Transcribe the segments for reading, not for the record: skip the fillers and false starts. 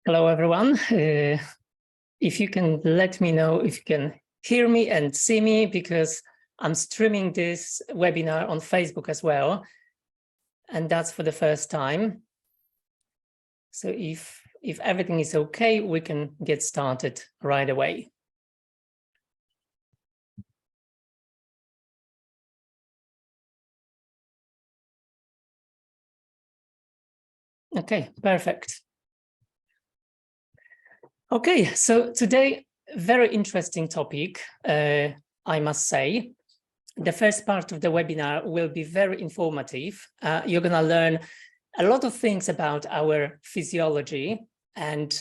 Hello, everyone. If you can let me know if you can hear me and see me, because I'm streaming this webinar on Facebook as well, and that's for the first time. So if everything is okay, we can get started right away. Okay, perfect. Okay, so today, very interesting topic, I must say. The first part of the webinar will be very informative. You're going to learn a lot of things about our physiology and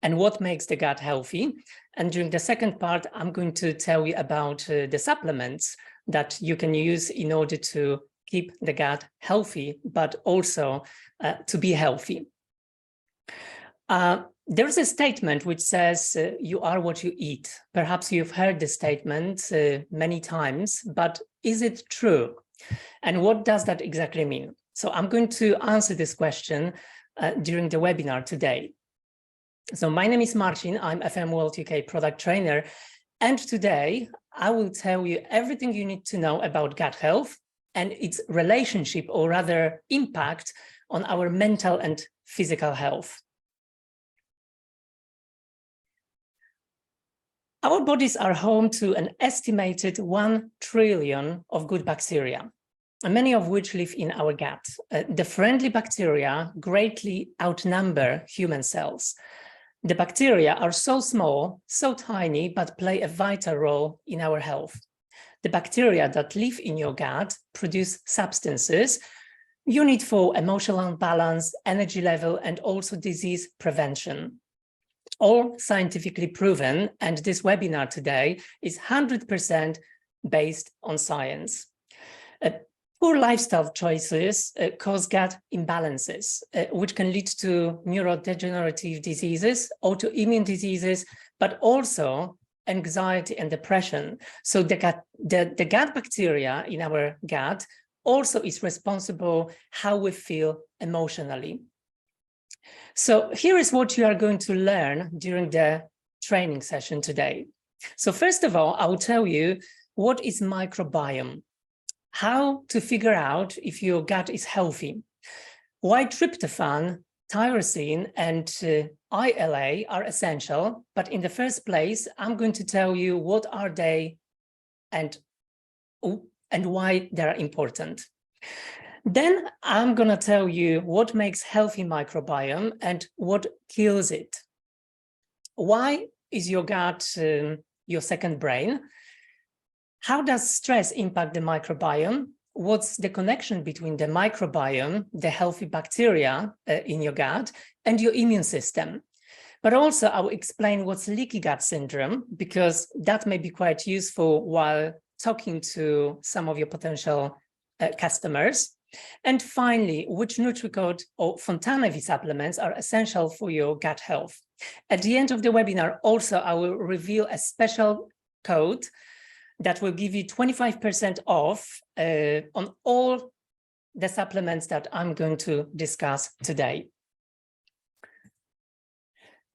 what makes the gut healthy. And during the second part, I'm going to tell you about the supplements that you can use in order to keep the gut healthy, but also to be healthy. There's a statement which says, you are what you eat. Perhaps you've heard this statement many times, but is it true? And what does that exactly mean? So I'm going to answer this question during the webinar today. So my name is Marcin, I'm FM World UK product trainer. And today I will tell you everything you need to know about gut health and its relationship, or rather impact, on our mental and physical health. Our bodies are home to an estimated 1 trillion of good bacteria, many of which live in our gut. The friendly bacteria greatly outnumber human cells. The bacteria are so small, so tiny, but play a vital role in our health. The bacteria that live in your gut produce substances you need for emotional balance, energy level, and also disease prevention. All scientifically proven, and this webinar today is 100% based on science. Poor lifestyle choices cause gut imbalances, which can lead to neurodegenerative diseases, autoimmune diseases, but also anxiety and depression. So the gut bacteria in our gut also is responsible how we feel emotionally. So here is what you are going to learn during the training session today. So first of all, I will tell you what is microbiome, how to figure out if your gut is healthy, why tryptophan, tyrosine, and ILA are essential. But in the first place, I'm going to tell you what are they and why they're important. Then I'm going to tell you what makes healthy microbiome and what kills it. Why is your gut your second brain? How does stress impact the microbiome? What's the connection between the microbiome, the healthy bacteria in your gut, and your immune system? But also I will explain what's leaky gut syndrome, because that may be quite useful while talking to some of your potential customers. And finally, which Nutricode or Fontana supplements are essential for your gut health. At the end of the webinar, also, I will reveal a special code that will give you 25% off on all the supplements that I'm going to discuss today.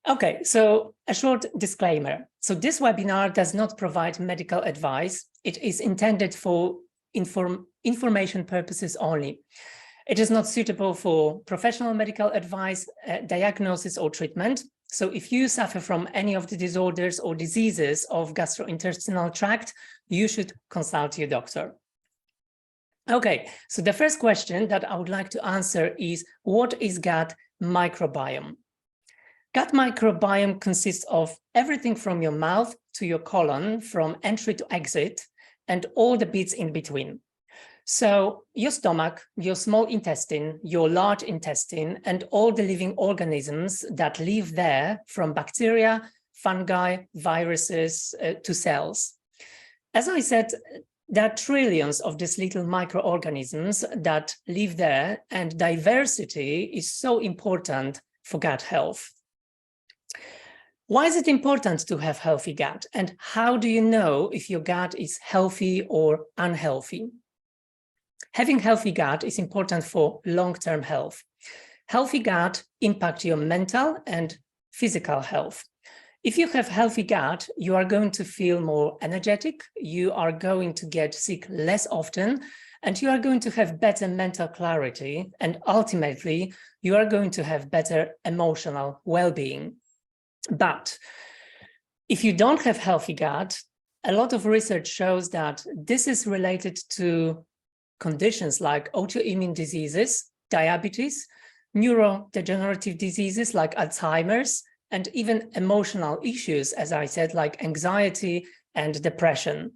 Okay, so a short disclaimer. So this webinar does not provide medical advice. It is intended for information purposes only. It is not suitable for professional medical advice, diagnosis, or treatment. So if you suffer from any of the disorders or diseases of gastrointestinal tract, you should consult your doctor. Okay, so the first question that I would like to answer is, what is gut microbiome? Gut microbiome consists of everything from your mouth to your colon, from entry to exit, and all the bits in between. So your stomach, your small intestine, your large intestine, and all the living organisms that live there, from bacteria, fungi, viruses, to cells. As I said, there are trillions of these little microorganisms that live there, and diversity is so important for gut health. Why is it important to have healthy gut? And how do you know if your gut is healthy or unhealthy? Having healthy gut is important for long-term health. Healthy gut impacts your mental and physical health. If you have healthy gut, you are going to feel more energetic, you are going to get sick less often, and you are going to have better mental clarity, and ultimately, you are going to have better emotional well-being. But if you don't have healthy gut, a lot of research shows that this is related to conditions like autoimmune diseases, diabetes, neurodegenerative diseases like Alzheimer's, and even emotional issues, as I said, like anxiety and depression.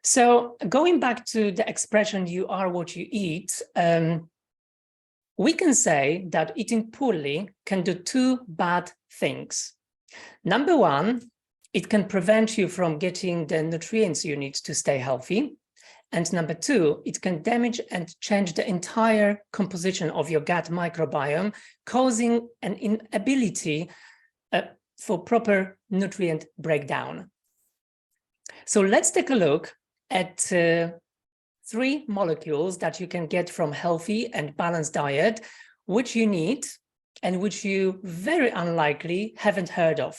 So going back to the expression, you are what you eat, we can say that eating poorly can do two bad things. Number one, it can prevent you from getting the nutrients you need to stay healthy. And number two, it can damage and change the entire composition of your gut microbiome, causing an inability for proper nutrient breakdown. So let's take a look at 3 molecules that you can get from healthy and balanced diet, which you need and which you very unlikely haven't heard of.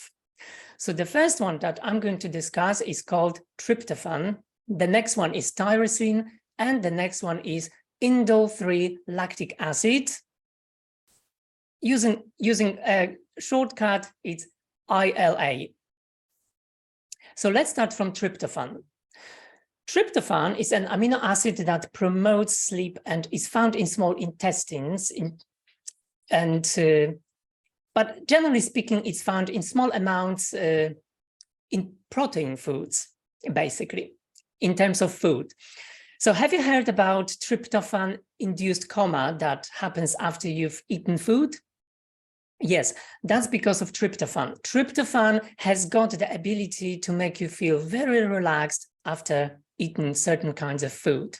So the first one that I'm going to discuss is called tryptophan. The next one is tyrosine, and the next one is indole-3 lactic acid. Using a shortcut, it's ILA. So let's start from tryptophan. Tryptophan is an amino acid that promotes sleep and is found in small intestines. But generally speaking, it's found in small amounts in protein foods, basically, in terms of food. So have you heard about tryptophan-induced coma that happens after you've eaten food? Yes, that's because of tryptophan. Tryptophan has got the ability to make you feel very relaxed after eating certain kinds of food.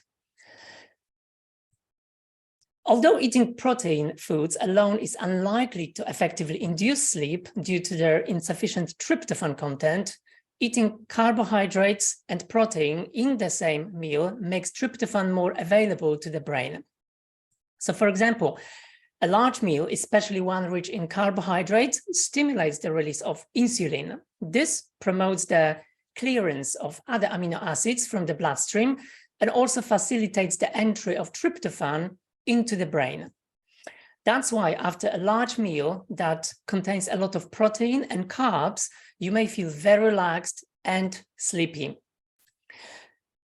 Although eating protein foods alone is unlikely to effectively induce sleep due to their insufficient tryptophan content, eating carbohydrates and protein in the same meal makes tryptophan more available to the brain. So, for example, a large meal, especially one rich in carbohydrates, stimulates the release of insulin. This promotes the clearance of other amino acids from the bloodstream and also facilitates the entry of tryptophan into the brain. That's why after a large meal that contains a lot of protein and carbs, you may feel very relaxed and sleepy.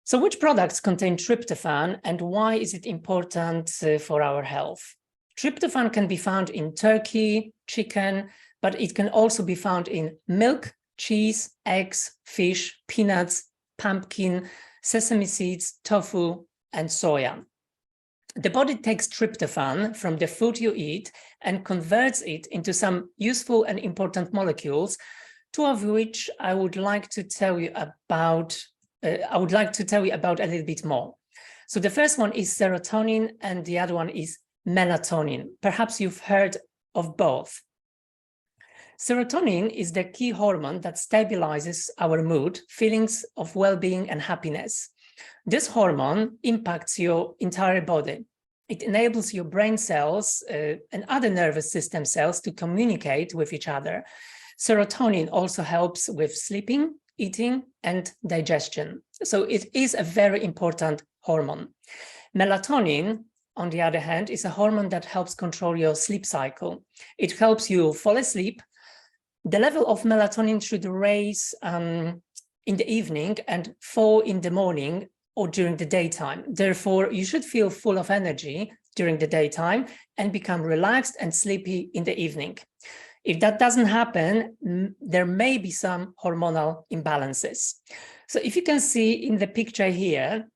So which products contain tryptophan and why is it important for our health? Tryptophan can be found in turkey, chicken, but it can also be found in milk, cheese, eggs, fish, peanuts, pumpkin, sesame seeds, tofu, and soya. The body takes tryptophan from the food you eat and converts it into some useful and important molecules, two of which I would like to tell you about a little bit more. So the first one is serotonin and the other one is melatonin. Perhaps you've heard of both. Serotonin is the key hormone that stabilizes our mood, feelings of well-being and happiness. This hormone impacts your entire body. It enables your brain cells and other nervous system cells to communicate with each other. Serotonin also helps with sleeping, eating, and digestion. So it is a very important hormone. Melatonin, on the other hand, is a hormone that helps control your sleep cycle. It helps you fall asleep. The level of melatonin should rise in the evening and fall in the morning or during the daytime. Therefore, you should feel full of energy during the daytime and become relaxed and sleepy in the evening. If that doesn't happen, there may be some hormonal imbalances. So if you can see in the picture here,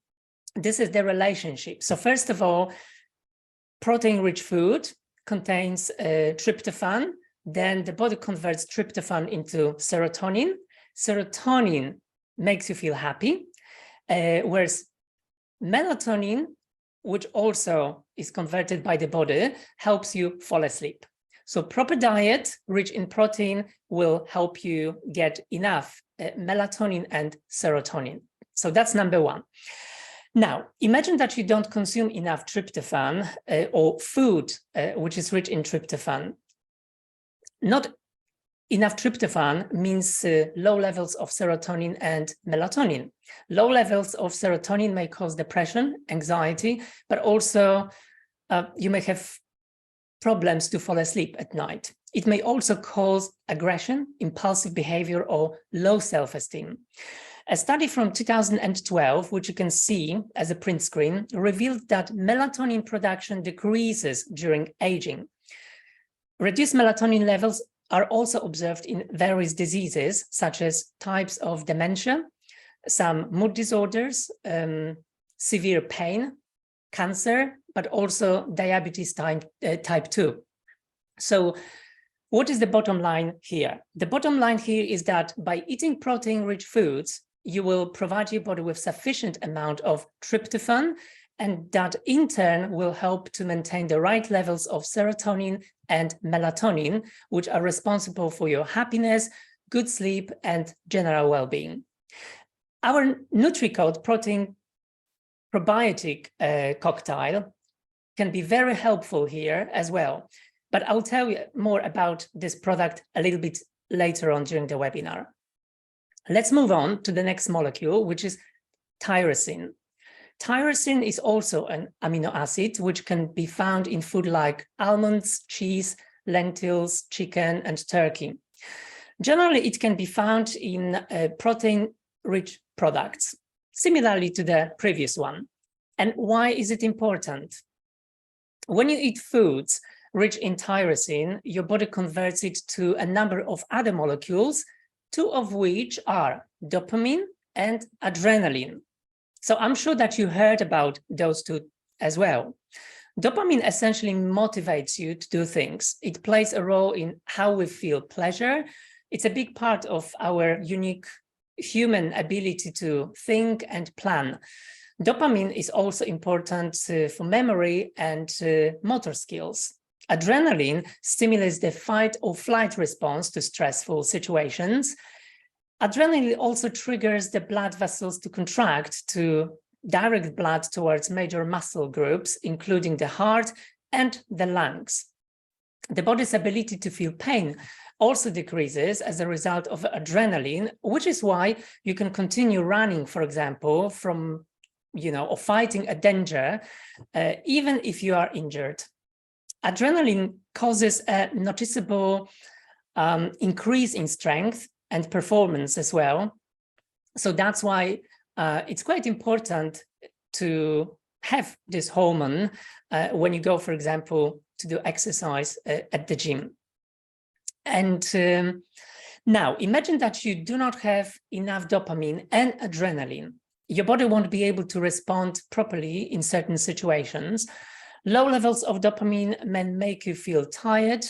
this is the relationship. So first of all, protein-rich food contains tryptophan. Then the body converts tryptophan into serotonin. Serotonin makes you feel happy, whereas melatonin, which also is converted by the body, helps you fall asleep. So proper diet rich in protein will help you get enough melatonin and serotonin. So that's number one. Now, imagine that you don't consume enough tryptophan or food which is rich in tryptophan. Not enough tryptophan means low levels of serotonin and melatonin. Low levels of serotonin may cause depression, anxiety, but also you may have problems to fall asleep at night. It may also cause aggression, impulsive behavior, or low self-esteem. A study from 2012, which you can see as a print screen, revealed that melatonin production decreases during aging. Reduced melatonin levels are also observed in various diseases, such as types of dementia, some mood disorders, severe pain, cancer, but also diabetes type 2. So what is the bottom line here? The bottom line here is that by eating protein-rich foods, you will provide your body with sufficient amount of tryptophan, and that in turn will help to maintain the right levels of serotonin and melatonin, which are responsible for your happiness, good sleep, and general well-being. Our Nutricode protein probiotic cocktail can be very helpful here as well, but I'll tell you more about this product a little bit later on during the webinar. Let's move on to the next molecule, which is tyrosine. Tyrosine is also an amino acid which can be found in food like almonds, cheese, lentils, chicken, and turkey. Generally, it can be found in protein-rich products, similarly to the previous one. And why is it important? When you eat foods rich in tyrosine, your body converts it to a number of other molecules, two of which are dopamine and adrenaline. So I'm sure that you heard about those two as well. Dopamine essentially motivates you to do things. It plays a role in how we feel pleasure. It's a big part of our unique human ability to think and plan. Dopamine is also important for memory and motor skills. Adrenaline stimulates the fight or flight response to stressful situations. Adrenaline also triggers the blood vessels to contract to direct blood towards major muscle groups, including the heart and the lungs. The body's ability to feel pain also decreases as a result of adrenaline, which is why you can continue running, for example, from, or fighting a danger, even if you are injured. Adrenaline causes a noticeable increase in strength and performance as well. So that's why it's quite important to have this hormone when you go, for example, to do exercise at the gym. And now imagine that you do not have enough dopamine and adrenaline. Your body won't be able to respond properly in certain situations. Low levels of dopamine may make you feel tired.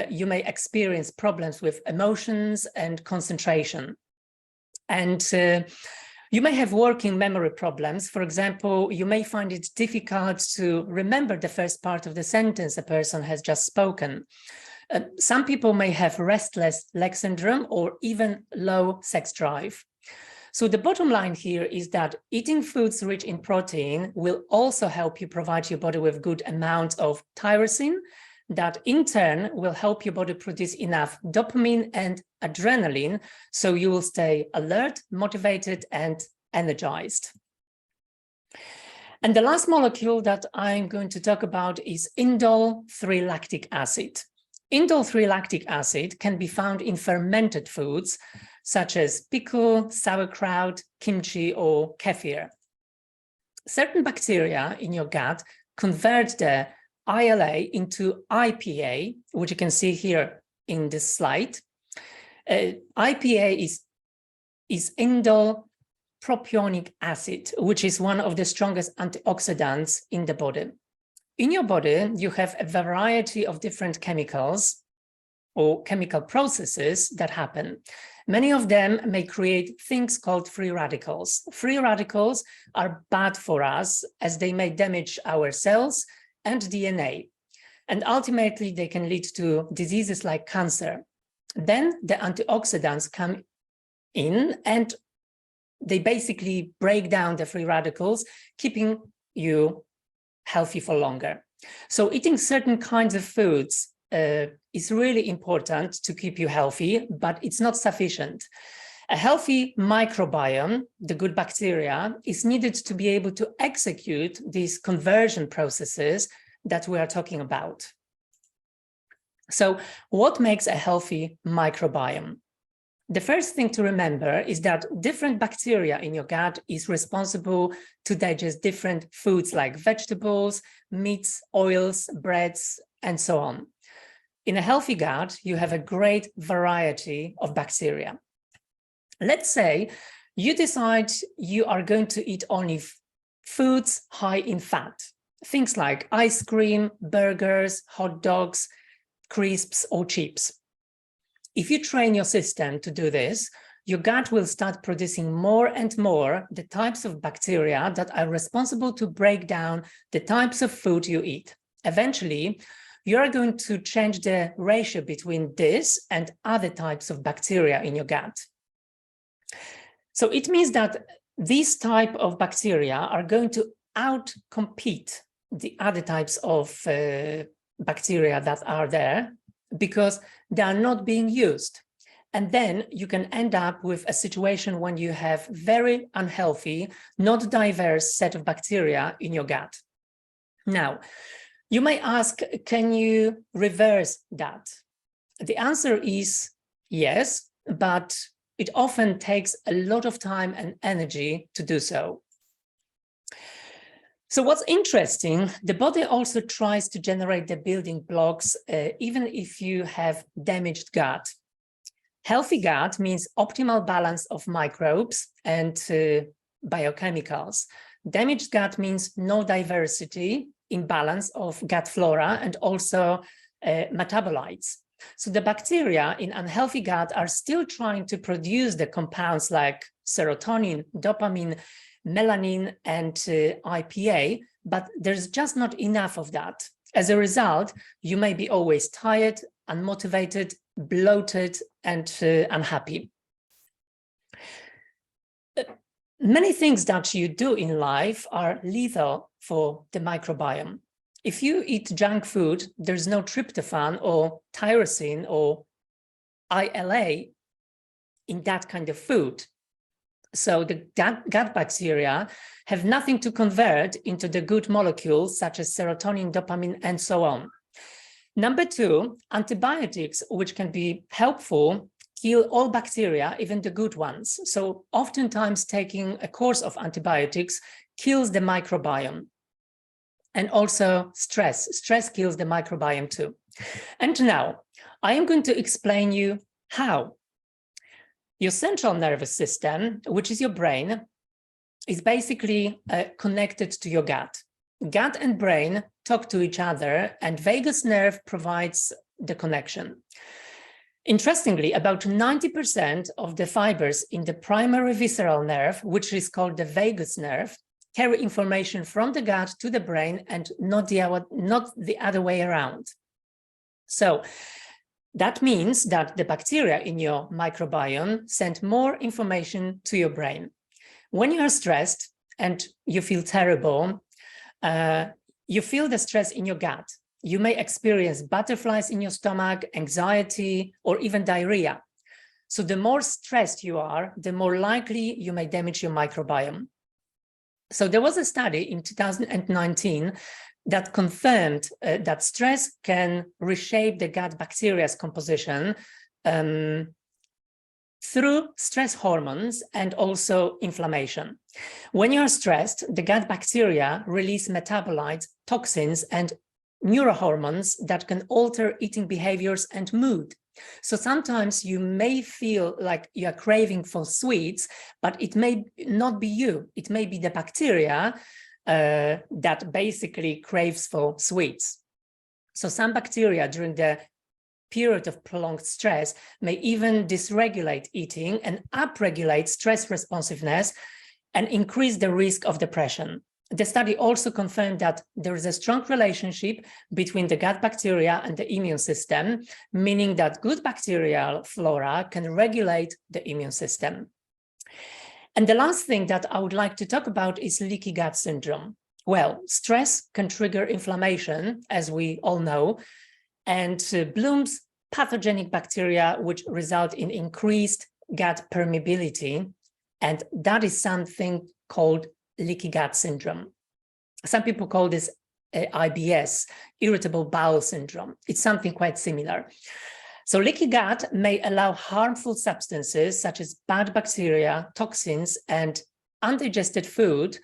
You may experience problems with emotions and concentration. And you may have working memory problems. For example, you may find it difficult to remember the first part of the sentence a person has just spoken. Some people may have restless leg syndrome or even low sex drive. So the bottom line here is that eating foods rich in protein will also help you provide your body with good amount of tyrosine, that in turn will help your body produce enough dopamine and adrenaline, so you will stay alert, motivated, and energized. And the last molecule that I'm going to talk about is indole-3 lactic acid. Indole-3 lactic acid can be found in fermented foods, such as pickle, sauerkraut, kimchi, or kefir. Certain bacteria in your gut convert the ILA into IPA, which you can see here in this slide. IPA is indole propionic acid, which is one of the strongest antioxidants in the body. In your body, you have a variety of different chemicals or chemical processes that happen. Many of them may create things called free radicals. Free radicals are bad for us as they may damage our cells and DNA. And ultimately, they can lead to diseases like cancer. Then the antioxidants come in and they basically break down the free radicals, keeping you healthy for longer. So eating certain kinds of foods is really important to keep you healthy, but it's not sufficient. A healthy microbiome, the good bacteria, is needed to be able to execute these conversion processes that we are talking about. So what makes a healthy microbiome? The first thing to remember is that different bacteria in your gut is responsible to digest different foods like vegetables, meats, oils, breads, and so on. In a healthy gut, you have a great variety of bacteria. Let's say you decide you are going to eat only foods high in fat, things like ice cream, burgers, hot dogs, crisps, or chips. If you train your system to do this, your gut will start producing more and more the types of bacteria that are responsible to break down the types of food you eat. Eventually, you are going to change the ratio between this and other types of bacteria in your gut. So it means that these type of bacteria are going to outcompete the other types of bacteria that are there because they are not being used. And then you can end up with a situation when you have very unhealthy, not diverse set of bacteria in your gut. Now, you may ask, can you reverse that? The answer is yes, but it often takes a lot of time and energy to do so. So what's interesting, the body also tries to generate the building blocks, even if you have damaged gut. Healthy gut means optimal balance of microbes and biochemicals. Damaged gut means no diversity, imbalance of gut flora, and also metabolites. So the bacteria in unhealthy gut are still trying to produce the compounds like serotonin, dopamine, melanin, and IPA, but there's just not enough of that. As a result, you may be always tired, unmotivated, bloated, and unhappy. Many things that you do in life are lethal for the microbiome. If you eat junk food, there's no tryptophan or tyrosine or ILA in that kind of food. So the gut bacteria have nothing to convert into the good molecules such as serotonin, dopamine, and so on. Number two, antibiotics, which can be helpful, kill all bacteria, even the good ones. So oftentimes taking a course of antibiotics kills the microbiome. And also stress. Stress kills the microbiome too. And now I am going to explain you how. Your central nervous system, which is your brain, is basically connected to your gut. Gut and brain talk to each other, and vagus nerve provides the connection. Interestingly, about 90% of the fibers in the primary visceral nerve, which is called the vagus nerve, carry information from the gut to the brain and not the other way around. So that means that the bacteria in your microbiome send more information to your brain. When you are stressed and you feel terrible, you feel the stress in your gut. You may experience butterflies in your stomach, anxiety, or even diarrhea. So the more stressed you are, the more likely you may damage your microbiome. So there was a study in 2019 that confirmed that stress can reshape the gut bacteria's composition through stress hormones and also inflammation. When you're stressed, the gut bacteria release metabolites, toxins, and neurohormones that can alter eating behaviors and mood. So sometimes you may feel like you are craving for sweets, but it may not be you. It may be the bacteria that basically craves for sweets. So some bacteria during the period of prolonged stress may even dysregulate eating and upregulate stress responsiveness and increase the risk of depression. The study also confirmed that there is a strong relationship between the gut bacteria and the immune system, meaning that good bacterial flora can regulate the immune system. And the last thing that I would like to talk about is leaky gut syndrome. Well, stress can trigger inflammation, as we all know, and blooms pathogenic bacteria, which result in increased gut permeability. And that is something called leaky gut syndrome. Some people call this IBS, irritable bowel syndrome. It's something quite similar. So leaky gut may allow harmful substances such as bad bacteria, toxins, and undigested food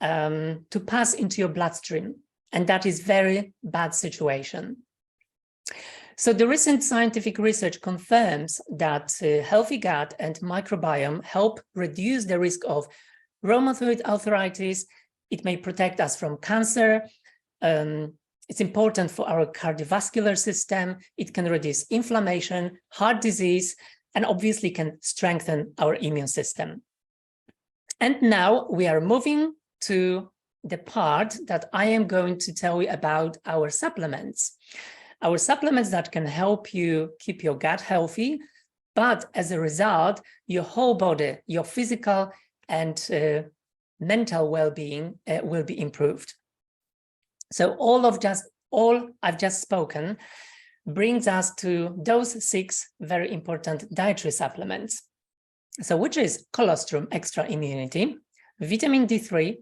to pass into your bloodstream. And that is very bad situation. So the recent scientific research confirms that healthy gut and microbiome help reduce the risk of rheumatoid arthritis. It may protect us from cancer. It's important for our cardiovascular system. It can reduce inflammation, heart disease, and obviously can strengthen our immune system. And now we are moving to the part that I am going to tell you about our supplements. Our supplements that can help you keep your gut healthy, but as a result, your whole body, your physical and mental well-being will be improved. So all I've just spoken brings us to those 6 very important dietary supplements. So which is colostrum extra immunity, vitamin D3,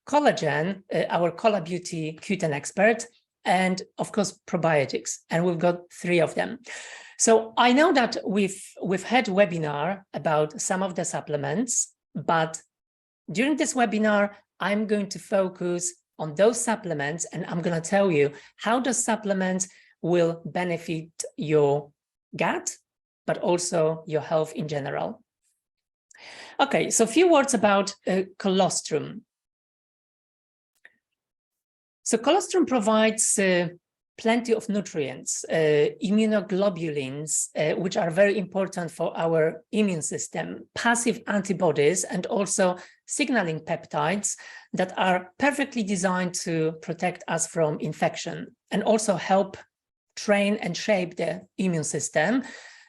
collagen, our Cola Beauty Q10 expert, and of course probiotics. And we've got 3 of them. So I know that we've had webinar about some of the supplements, but during this webinar, I'm going to focus on those supplements, and I'm going to tell you how the supplements will benefit your gut, but also your health in general. Okay, so a few words about colostrum. So colostrum provides plenty of nutrients, immunoglobulins, which are very important for our immune system, passive antibodies, and also signaling peptides that are perfectly designed to protect us from infection and also help train and shape the immune system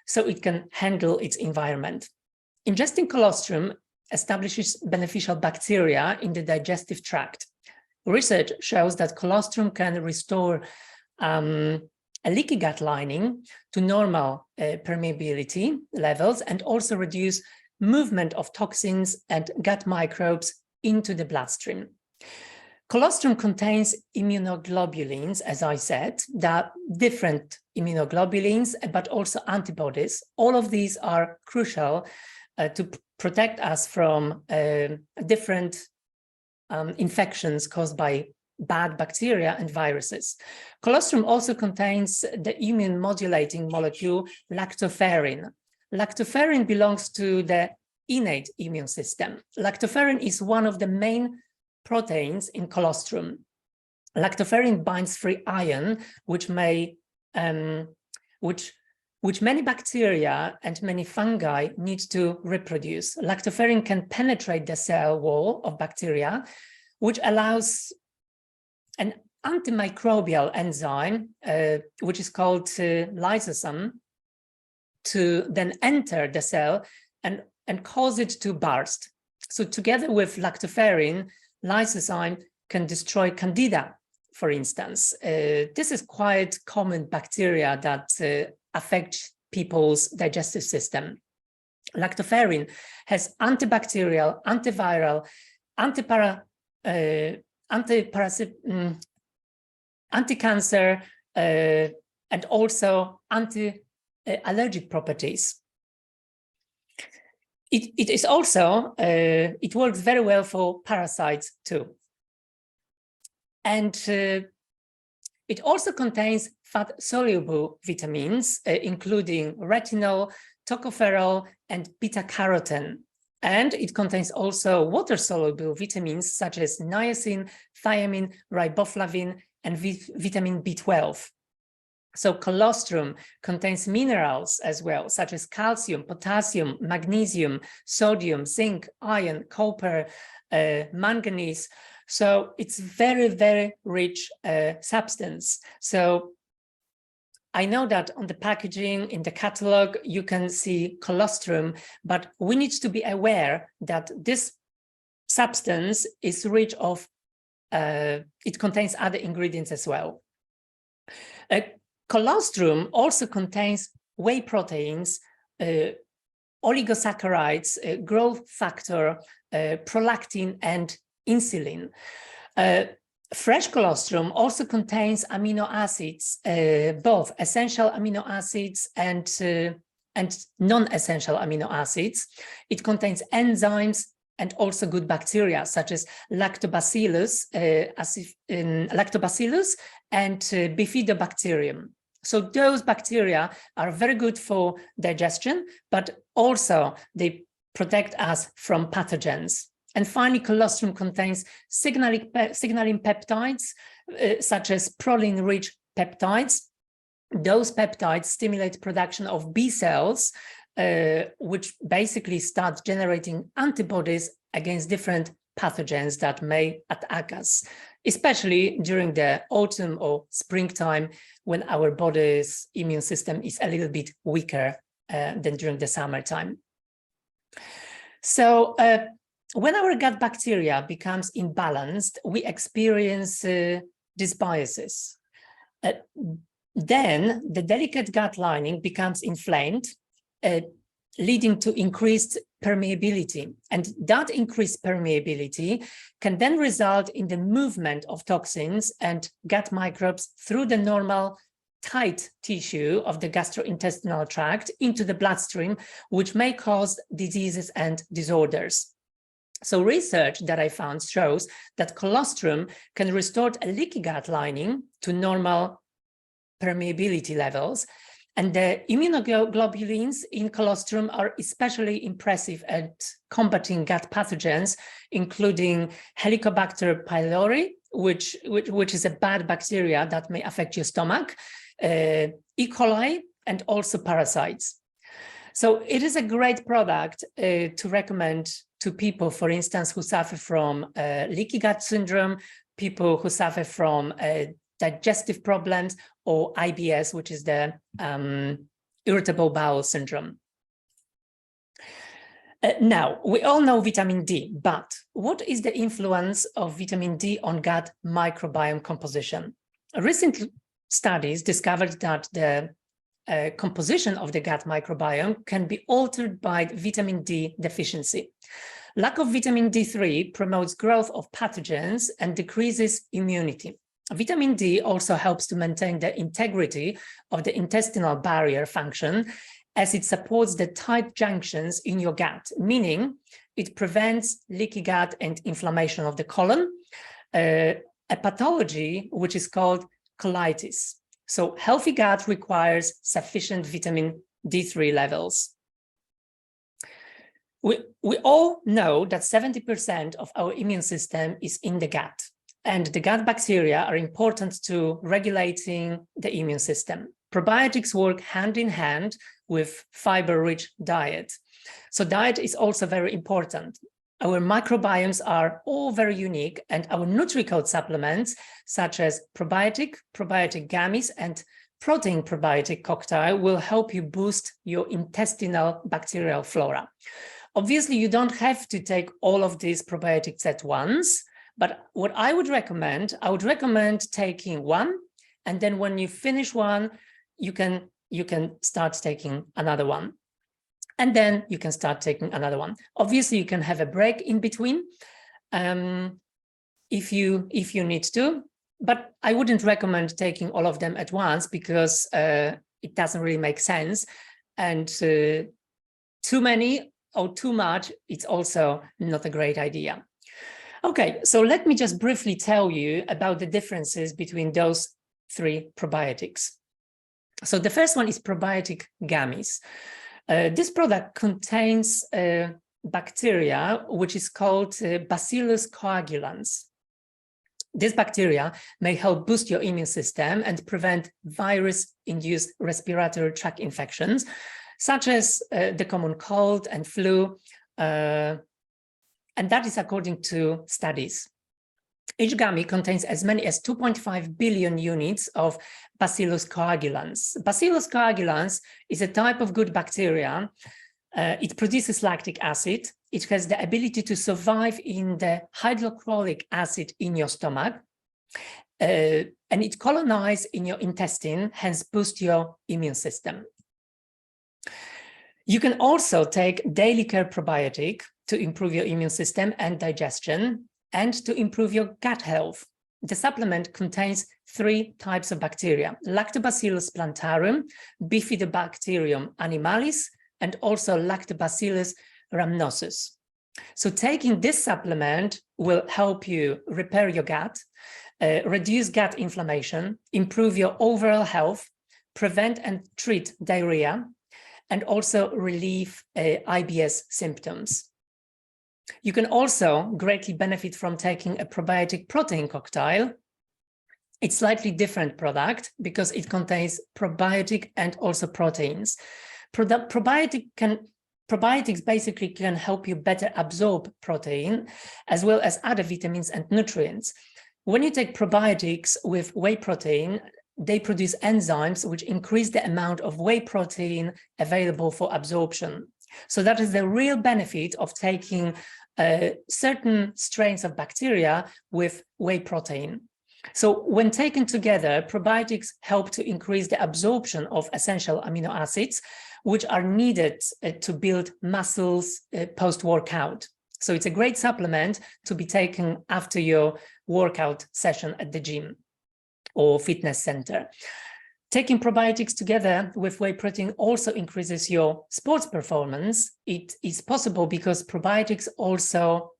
so it can handle its environment. Ingesting colostrum establishes beneficial bacteria in the digestive tract. Research shows that colostrum can restore a leaky gut lining to normal permeability levels and also reduce movement of toxins and gut microbes into the bloodstream. Colostrum contains immunoglobulins, as I said, that different immunoglobulins, but also antibodies. All of these are crucial to protect us from different infections caused by bad bacteria and viruses. Colostrum also contains the immune modulating molecule lactoferrin. Lactoferrin belongs to the innate immune system. Lactoferrin is one of the main proteins in colostrum. Lactoferrin binds free iron, which many bacteria and many fungi need to reproduce. Lactoferrin can penetrate the cell wall of bacteria, which allows an antimicrobial enzyme, which is called lysosome, to then enter the cell and cause it to burst. So together with lactoferrin, lysosome can destroy candida, for instance. This is quite common bacteria that affect people's digestive system. Lactoferrin has antibacterial, antiviral, anti-cancer, and also anti-allergic properties. It is also, it works very well for parasites too. And it also contains fat-soluble vitamins, including retinol, tocopherol, and beta-carotene. And it contains also water-soluble vitamins such as niacin, thiamine, riboflavin, and vitamin B12. So colostrum contains minerals as well, such as calcium, potassium, magnesium, sodium, zinc, iron, copper, manganese. So it's very, very rich substance. So I know that on the packaging, in the catalog, you can see colostrum, but we need to be aware that this substance is rich of, it contains other ingredients as well. Colostrum also contains whey proteins, oligosaccharides, growth factor, prolactin, and insulin. Fresh colostrum also contains amino acids, both essential amino acids and non-essential amino acids. It contains enzymes and also good bacteria, such as lactobacillus, and bifidobacterium. So those bacteria are very good for digestion, but also they protect us from pathogens. And finally, colostrum contains signaling peptides, such as proline-rich peptides. Those peptides stimulate production of B cells, which basically start generating antibodies against different pathogens that may attack us, especially during the autumn or springtime, when our body's immune system is a little bit weaker than during the summertime. So when our gut bacteria becomes imbalanced, we experience dysbiosis. Then the delicate gut lining becomes inflamed, leading to increased permeability. And that increased permeability can then result in the movement of toxins and gut microbes through the normal tight tissue of the gastrointestinal tract into the bloodstream, which may cause diseases and disorders. So research that I found shows that colostrum can restore a leaky gut lining to normal permeability levels, and the immunoglobulins in colostrum are especially impressive at combating gut pathogens, including Helicobacter pylori, which is a bad bacteria that may affect your stomach, E. coli, and also parasites. So it is a great product to recommend to people, for instance, who suffer from leaky gut syndrome, people who suffer from digestive problems, or IBS, which is the irritable bowel syndrome. Now, we all know vitamin D, but what is the influence of vitamin D on gut microbiome composition? Recent studies discovered that the composition of the gut microbiome can be altered by vitamin D deficiency. Lack of vitamin D3 promotes growth of pathogens and decreases immunity. Vitamin D also helps to maintain the integrity of the intestinal barrier function, as it supports the tight junctions in your gut, meaning it prevents leaky gut and inflammation of the colon, a pathology which is called colitis. So healthy gut requires sufficient vitamin D3 levels. We all know that 70% of our immune system is in the gut, and the gut bacteria are important to regulating the immune system. Probiotics work hand in hand with fiber-rich diet. So diet is also very important. Our microbiomes are all very unique, and our Nutricode supplements, such as probiotic gummies, and protein probiotic cocktail, will help you boost your intestinal bacterial flora. Obviously, you don't have to take all of these probiotics at once, but what I would recommend taking one, and then when you finish one, you can start taking another one. And then you can start taking another one. Obviously, you can have a break in between if you need to, but I wouldn't recommend taking all of them at once, because it doesn't really make sense. And too many or too much, it's also not a great idea. Okay, so let me just briefly tell you about the differences between those three probiotics. So the first one is probiotic gummies. This product contains bacteria, which is called Bacillus coagulans. This bacteria may help boost your immune system and prevent virus-induced respiratory tract infections, such as the common cold and flu, and that is according to studies. Each gummy contains as many as 2.5 billion units of Bacillus coagulans. Bacillus coagulans is a type of good bacteria. It produces lactic acid. It has the ability to survive in the hydrochloric acid in your stomach. And it colonizes in your intestine, hence boost your immune system. You can also take daily care probiotic to improve your immune system and digestion and to improve your gut health. The supplement contains 3 types of bacteria: Lactobacillus plantarum, Bifidobacterium animalis, and also Lactobacillus rhamnosus. So taking this supplement will help you repair your gut, reduce gut inflammation, improve your overall health, prevent and treat diarrhea, and also relieve IBS symptoms. You can also greatly benefit from taking a probiotic protein cocktail. It's a slightly different product because it contains probiotic and also proteins. Probiotics basically can help you better absorb protein as well as other vitamins and nutrients. When you take probiotics with whey protein, they produce enzymes which increase the amount of whey protein available for absorption. So that is the real benefit of taking certain strains of bacteria with whey protein. So when taken together, probiotics help to increase the absorption of essential amino acids, which are needed to build muscles post-workout. So it's a great supplement to be taken after your workout session at the gym or fitness center. Taking probiotics together with whey protein also increases your sports performance. It is possible because probiotics also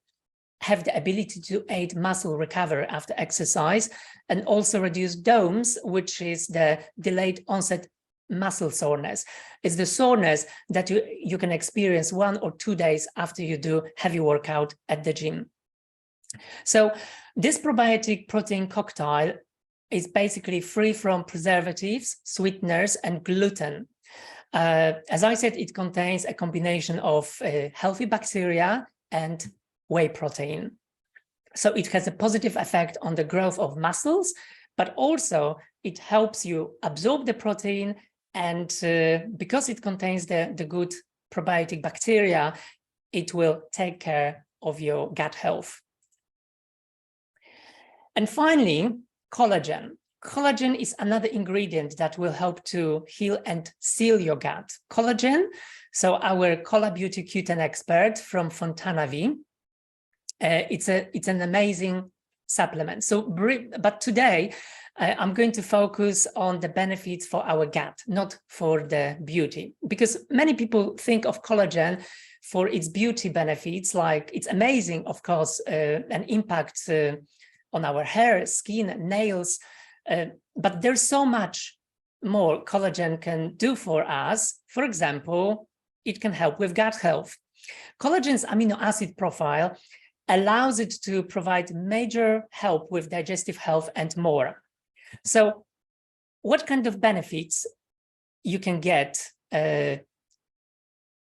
have the ability to aid muscle recovery after exercise and also reduce DOMS, which is the delayed onset muscle soreness. It's the soreness that you can experience 1 or 2 days after you do heavy workout at the gym. So this probiotic protein cocktail is basically free from preservatives, sweeteners, and gluten. As I said, it contains a combination of healthy bacteria and whey protein. So it has a positive effect on the growth of muscles, but also it helps you absorb the protein, and because it contains the good probiotic bacteria, it will take care of your gut health. And finally, collagen. Collagen is another ingredient that will help to heal and seal your gut. Collagen, so our Cola Beauty Q10 expert from Fontanavi, it's an amazing supplement. But today, I'm going to focus on the benefits for our gut, not for the beauty, because many people think of collagen for its beauty benefits, like it's amazing, of course, an impact on our hair, skin, nails, but there's so much more collagen can do for us. For example, it can help with gut health. Collagen's amino acid profile allows it to provide major help with digestive health and more. So what kind of benefits you can get if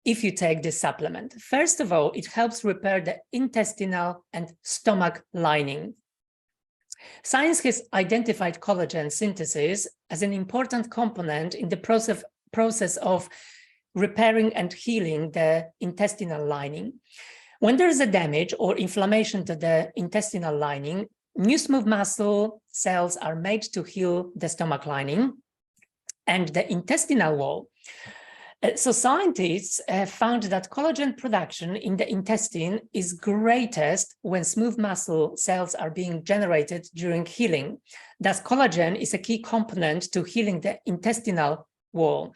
you take this supplement? First of all, it helps repair the intestinal and stomach lining. Science has identified collagen synthesis as an important component in the process of repairing and healing the intestinal lining. When there is a damage or inflammation to the intestinal lining, new smooth muscle cells are made to heal the stomach lining and the intestinal wall. So scientists have found that collagen production in the intestine is greatest when smooth muscle cells are being generated during healing. Thus, collagen is a key component to healing the intestinal wall.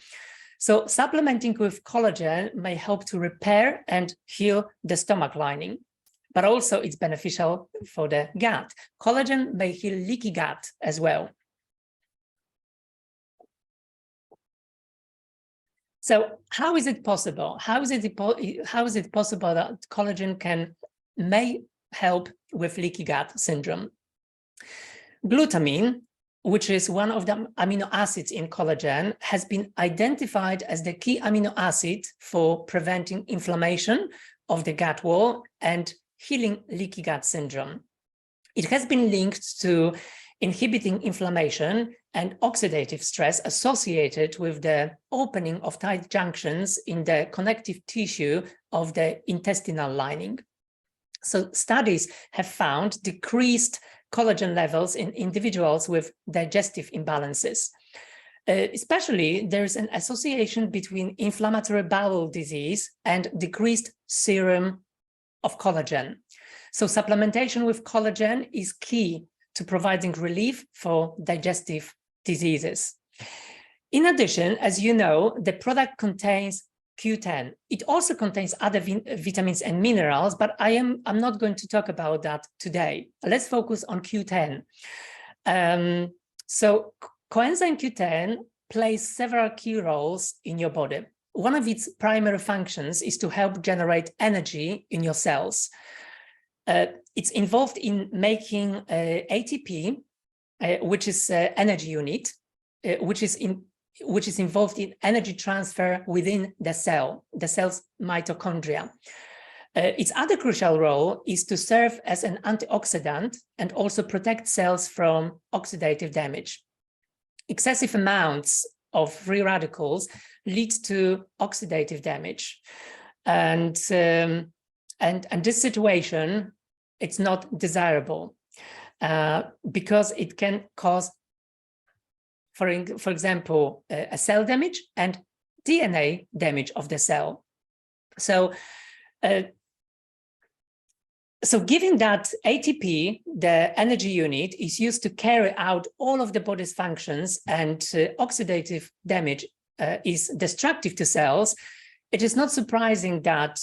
So supplementing with collagen may help to repair and heal the stomach lining, but also it's beneficial for the gut. Collagen may heal leaky gut as well. So how is it possible? How is it possible that collagen may help with leaky gut syndrome? Glutamine, which is one of the amino acids in collagen, has been identified as the key amino acid for preventing inflammation of the gut wall and healing leaky gut syndrome. It has been linked to inhibiting inflammation and oxidative stress associated with the opening of tight junctions in the connective tissue of the intestinal lining. So studies have found decreased collagen levels in individuals with digestive imbalances. Especially, there's an association between inflammatory bowel disease and decreased serum of collagen. So supplementation with collagen is key to providing relief for digestive diseases. In addition, as you know, the product contains Q10. It also contains other vitamins and minerals, but I'm not going to talk about that today. Let's focus on Q10. So coenzyme Q10 plays several key roles in your body. One of its primary functions is to help generate energy in your cells. It's involved in making ATP, which is energy unit, which is involved in energy transfer within the cell's mitochondria. Its other crucial role is to serve as an antioxidant and also protect cells from oxidative damage. Excessive amounts of free radicals lead to oxidative damage, and this situation, it's not desirable because it can cause, for example, a cell damage and DNA damage of the cell. So given that ATP, the energy unit, is used to carry out all of the body's functions and oxidative damage is destructive to cells, it is not surprising that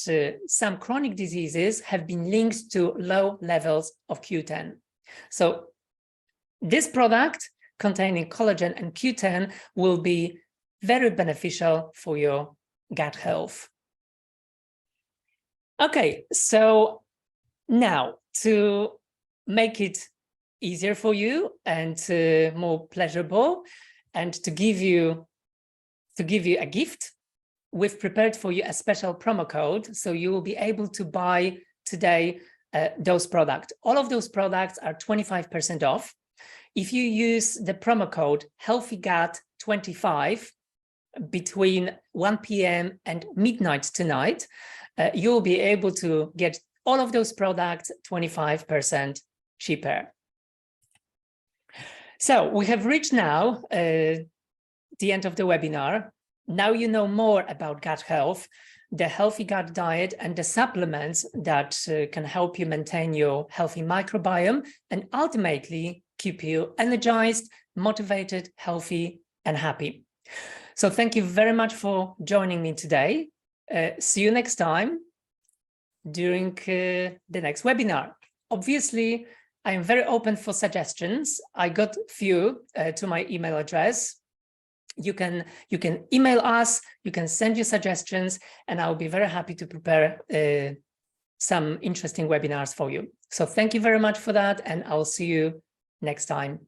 some chronic diseases have been linked to low levels of Q10. So this product containing collagen and Q10 will be very beneficial for your gut health. Okay, so now, to make it easier for you and more pleasurable, and to give you a gift, we've prepared for you a special promo code, so you will be able to buy today those products. All of those products are 25% off. If you use the promo code HealthyGut25 between 1 p.m. and midnight tonight, you'll be able to get all of those products 25% cheaper. So we have reached now the end of the webinar. Now you know more about gut health, the healthy gut diet, and the supplements that can help you maintain your healthy microbiome and ultimately keep you energized, motivated, healthy, and happy. So thank you very much for joining me today. See you next time during the next webinar. Obviously, I am very open for suggestions. I got few to my email address. You can email us, you can send your suggestions, and I'll be very happy to prepare some interesting webinars for you. So thank you very much for that, and I'll see you next time.